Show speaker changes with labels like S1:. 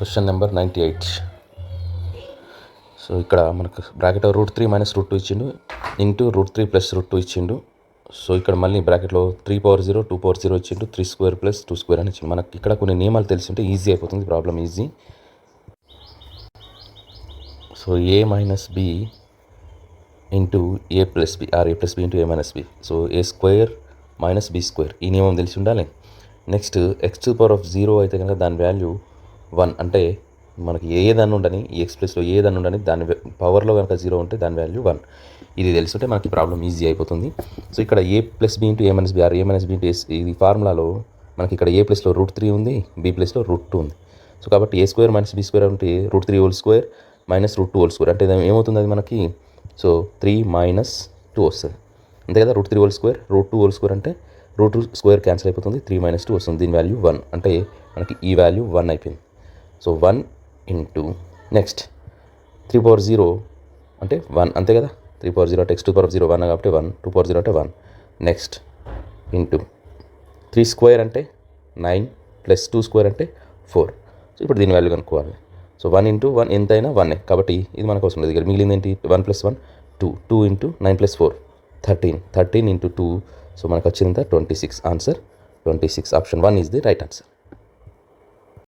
S1: Question number 98. So ఇక్కడ మనకు bracket √3 - √2 ఇచ్చిండు ఇంటూ √3 + √2 ఇచ్చిండు. సో ఇక్కడ మళ్ళీ బ్రాకెట్లో 3/0 2/0 ఇచ్చిండు 3² + 2² అని ఇచ్చిండు. మనకి ఇక్కడ కొన్ని నియమాలు తెలిసి ఉంటే ఈజీ అయిపోతుంది, problem easy. So a - b into a + b or a + b into a - b. So a² - b² ఈ నియమం తెలిసి ఉండాలి. నెక్స్ట్ x⁴ అయితే కనుక దాని వాల్యూ 1, అంటే మనకి ఏదన్నా ఉండని ఈ ఎక్స్ ప్లస్లో ఏదన్నా ఉండని దాని పవర్లో కనుక 0 ఉంటే దాని వాల్యూ 1. ఇది తెలుసుంటే మనకి ప్రాబ్లం ఈజీ అయిపోతుంది. సో ఇక్కడ a + b into a - b or a - b into ఈ ఫార్ములాలో మనకి ఇక్కడ a ప్లస్లో √3 ఉంది, b ప్లస్లో √2 ఉంది. సో కాబట్టి a² - b² అంటే √3² - √2² అంటే ఏమవుతుంది అది మనకి? సో 3 - 2 వస్తుంది అంతే కదా. √3² √2² అంటే √2² క్యాన్సిల్ అయిపోతుంది, 3 - 2 వస్తుంది. దీని వాల్యూ 1 అంటే మనకి ఈ వాల్యూ 1 అయిపోయింది. సో 1 ఇంటూ నెక్స్ట్ 3/0 అంటే 1 అంతే కదా. 3/0 అంటే x⁴ 1 కాబట్టి 1, 2/0 అంటే 1. నెక్స్ట్ ఇంటూ 3² అంటే 9 + 2² అంటే 4. సో ఇప్పుడు దీని వాల్యూ కనుక్కోవాలి. సో 1 ఇంటూ 1 ఎంతైనా 1 కాబట్టి ఇది మనకు అవసరం లేదు. ఇక్కడ మిగిలింది ఏంటి? 1 + 1 2, 2 ఇంటూ 9 + 4 13, 13 ఇంటూ 2. సో మనకు వచ్చింది 26. Answer 26. Option 1 is the right answer.